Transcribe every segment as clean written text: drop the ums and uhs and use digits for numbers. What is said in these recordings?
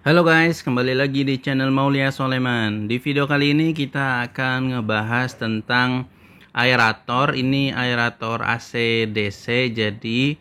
Halo guys, kembali lagi di channel Maulia Soleman. Di video kali ini kita akan ngebahas tentang aerator. Ini aerator AC DC. Jadi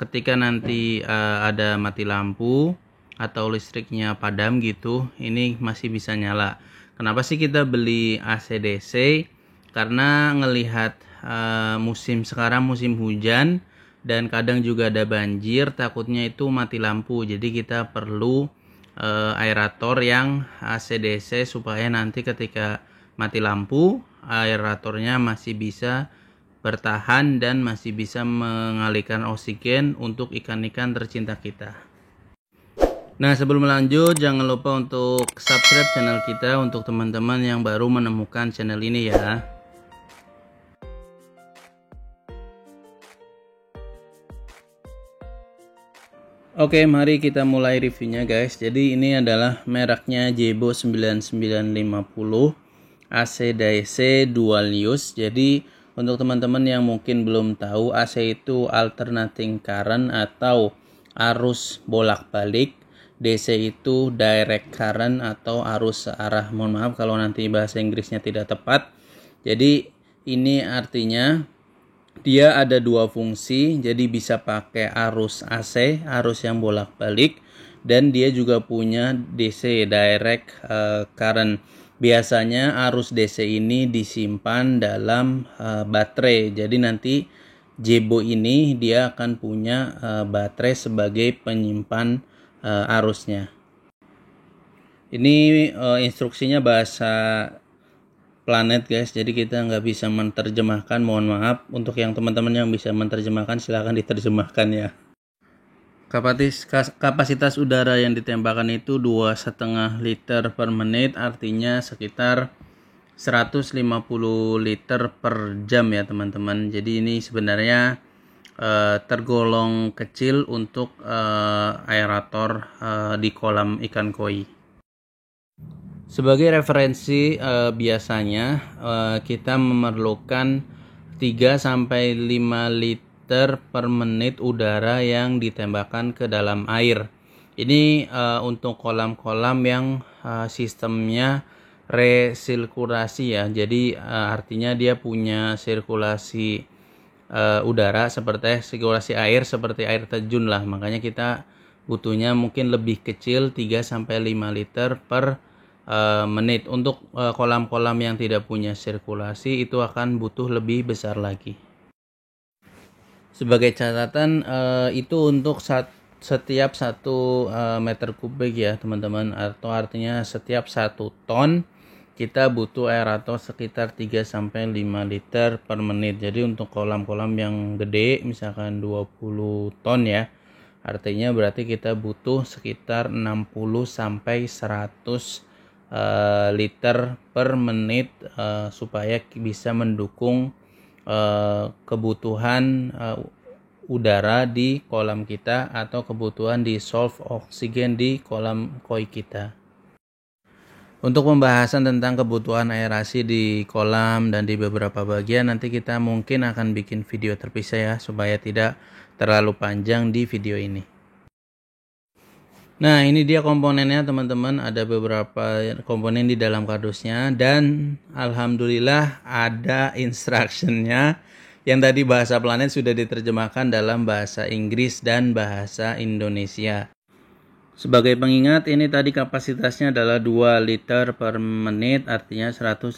ketika nanti ada mati lampu atau listriknya padam gitu, ini masih bisa nyala. Kenapa sih kita beli AC DC? Karena ngelihat musim sekarang musim hujan dan kadang juga ada banjir, takutnya itu mati lampu. Jadi kita perlu aerator yang AC/DC supaya nanti ketika mati lampu aeratornya masih bisa bertahan dan masih bisa mengalirkan oksigen untuk ikan-ikan tercinta kita. Nah, sebelum lanjut jangan lupa untuk subscribe channel kita untuk teman-teman yang baru menemukan channel ini ya. Oke, mari kita mulai reviewnya guys. Jadi ini adalah mereknya Jebo 9950 AC DC dual use. Jadi untuk teman-teman yang mungkin belum tahu, AC itu alternating current atau arus bolak-balik. DC itu direct current atau arus searah. Mohon maaf kalau nanti bahasa Inggrisnya tidak tepat. Jadi ini artinya dia ada dua fungsi, jadi bisa pakai arus AC, arus yang bolak-balik, dan dia juga punya DC, direct current. Biasanya arus DC ini disimpan dalam baterai, jadi nanti Jebo ini dia akan punya baterai sebagai penyimpan arusnya. Ini instruksinya bahasa planet guys, jadi kita nggak bisa menerjemahkan, mohon maaf. Untuk yang teman-teman yang bisa menerjemahkan silahkan diterjemahkan ya. Kapasitas udara yang ditembakkan itu 2,5 liter per menit, artinya sekitar 150 liter per jam ya teman-teman. Jadi ini sebenarnya tergolong kecil untuk aerator di kolam ikan koi. Sebagai referensi biasanya kita memerlukan 3-5 liter per menit udara yang ditembakkan ke dalam air. Ini untuk kolam-kolam yang sistemnya resirkulasi ya. Jadi artinya dia punya sirkulasi udara seperti sirkulasi air seperti air terjun lah. Makanya kita butuhnya mungkin lebih kecil 3-5 liter per menit. Untuk kolam-kolam yang tidak punya sirkulasi itu akan butuh lebih besar lagi. Sebagai catatan itu untuk setiap 1 meter kubik ya teman-teman, atau artinya setiap 1 ton kita butuh aerator sekitar 3-5 liter per menit. Jadi untuk kolam-kolam yang gede misalkan 20 ton ya, artinya berarti kita butuh sekitar 60-100 liter per menit supaya bisa mendukung kebutuhan udara di kolam kita atau kebutuhan dissolve oksigen di kolam koi kita. Untuk pembahasan tentang kebutuhan aerasi di kolam dan di beberapa bagian nanti kita mungkin akan bikin video terpisah ya, supaya tidak terlalu panjang di video ini. Nah, ini dia komponennya teman-teman. Ada beberapa komponen di dalam kardusnya dan alhamdulillah ada instructionnya yang tadi bahasa planet sudah diterjemahkan dalam bahasa Inggris dan bahasa Indonesia. Sebagai pengingat, ini tadi kapasitasnya adalah 2 liter per menit, artinya 150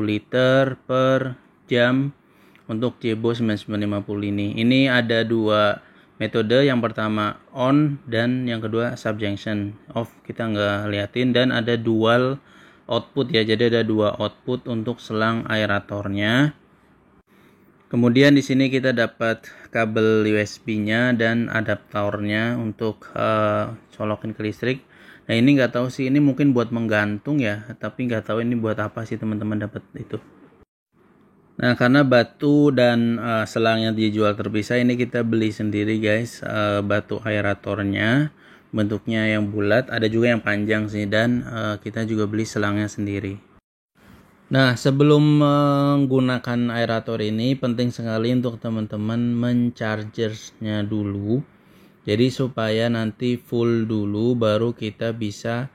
liter per jam untuk Jebo 9950 ini. Ini ada dua metode, yang pertama on dan yang kedua subjunction. Off kita nggak liatin, dan ada dual output ya, jadi ada 2 output untuk selang aeratornya. Kemudian di sini kita dapat kabel USB-nya dan adaptornya untuk colokin ke listrik. Nah ini nggak tahu sih, ini mungkin buat menggantung ya, tapi nggak tahu ini buat apa sih teman-teman dapat itu. Nah karena batu dan selangnya dijual terpisah, ini kita beli sendiri guys, batu aeratornya bentuknya yang bulat, ada juga yang panjang sih, dan kita juga beli selangnya sendiri. Nah, sebelum menggunakan aerator ini penting sekali untuk teman-teman menchargernya dulu. Jadi supaya nanti full dulu baru kita bisa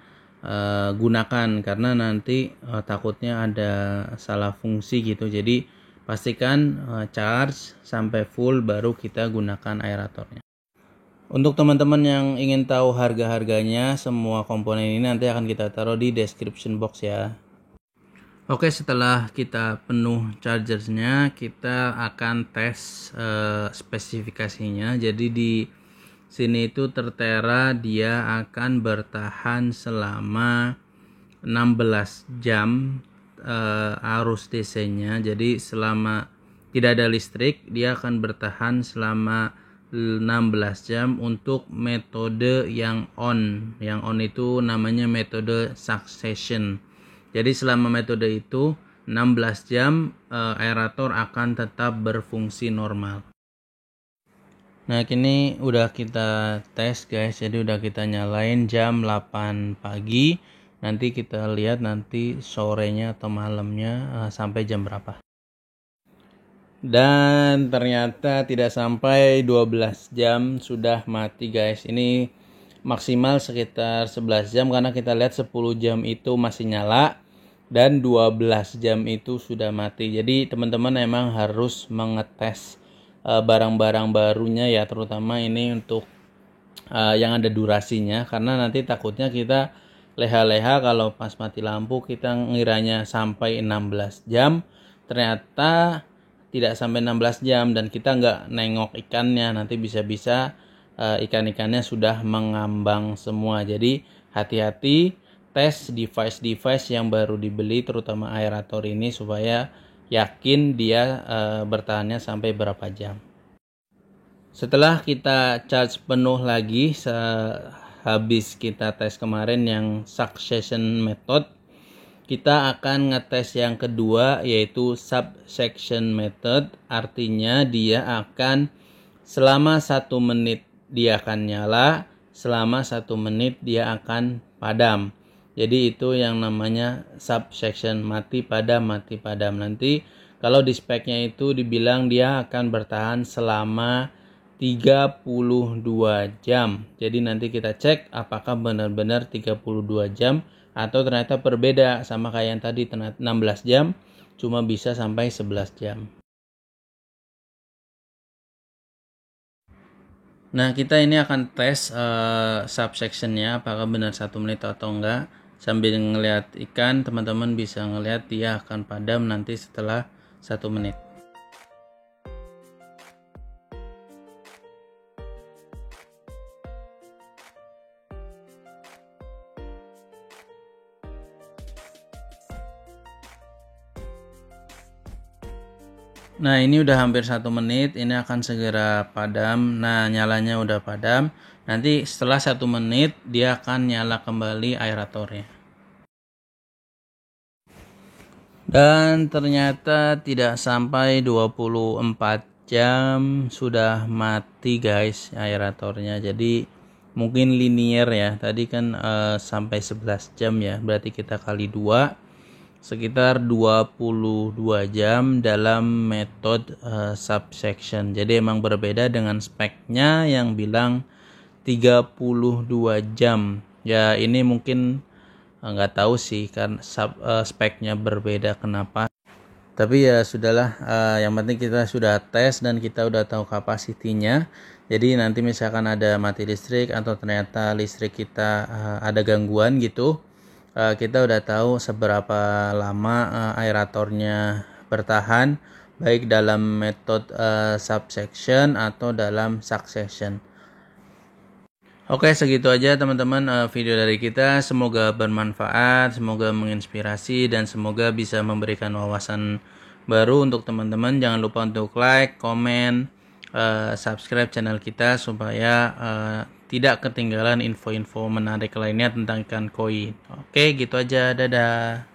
gunakan, karena nanti takutnya ada salah fungsi gitu. Jadi pastikan charge sampai full baru kita gunakan aeratornya. Untuk teman-teman yang ingin tahu harga-harganya, semua komponen ini nanti akan kita taruh di description box ya. Oke, setelah kita penuh chargernya, kita akan tes spesifikasinya. Jadi di sini itu tertera dia akan bertahan selama 16 jam arus DC-nya. Jadi selama tidak ada listrik, dia akan bertahan selama 16 jam untuk metode yang on. Yang on itu namanya metode succession. Jadi selama metode itu 16 jam aerator akan tetap berfungsi normal. Nah, kini udah kita tes guys. Jadi udah kita nyalain jam 8 pagi. Nanti kita lihat nanti sorenya atau malamnya sampai jam berapa. Dan ternyata tidak sampai 12 jam sudah mati guys. Ini maksimal sekitar 11 jam karena kita lihat 10 jam itu masih nyala dan 12 jam itu sudah mati. Jadi teman-teman emang harus mengetes barang-barang barunya ya, terutama ini untuk yang ada durasinya, karena nanti takutnya kita leha-leha kalau pas mati lampu kita ngiranya sampai 16 jam, ternyata tidak sampai 16 jam dan kita nggak nengok ikannya, nanti bisa-bisa ikan-ikannya sudah mengambang semua. Jadi hati-hati tes device-device yang baru dibeli, terutama aerator ini, supaya yakin dia bertahannya sampai berapa jam. Setelah kita charge penuh lagi habis kita tes kemarin yang succession method, kita akan ngetes yang kedua yaitu subsection method. Artinya dia akan selama 1 menit dia akan nyala, selama 1 menit dia akan padam. Jadi itu yang namanya subsection, mati padam mati padam. Nanti kalau di speknya itu dibilang dia akan bertahan selama 32 jam. Jadi nanti kita cek apakah benar-benar 32 jam atau ternyata berbeda sama kayak yang tadi 16 jam cuma bisa sampai 11 jam. Nah, kita ini akan tes subsectionnya apakah benar 1 menit atau enggak. Sambil ngelihat ikan, teman-teman bisa ngelihat dia akan padam nanti setelah 1 menit. Nah, ini udah hampir 1 menit, ini akan segera padam. Nah, nyalanya udah padam. Nanti setelah 1 menit dia akan nyala kembali aeratornya. Dan ternyata tidak sampai 24 jam sudah mati guys aeratornya. Jadi mungkin linear ya. Tadi kan sampai 11 jam ya. Berarti kita kali 2. Sekitar 22 jam dalam metode subsection. Jadi emang berbeda dengan speknya yang bilang 32 jam. Ya ini mungkin nggak tahu sih kan speknya berbeda kenapa. Tapi ya sudahlah, yang penting kita sudah tes dan kita udah tahu kapasitinya. Jadi nanti misalkan ada mati listrik atau ternyata listrik kita ada gangguan gitu, kita udah tahu seberapa lama aeratornya bertahan, baik dalam metode subsection atau dalam succession. Oke, segitu aja teman-teman video dari kita. Semoga bermanfaat, semoga menginspirasi, dan semoga bisa memberikan wawasan baru untuk teman-teman. Jangan lupa untuk like, komen, subscribe channel kita supaya tidak ketinggalan info-info menarik lainnya tentang ikan koi. Oke, gitu aja. Dadah.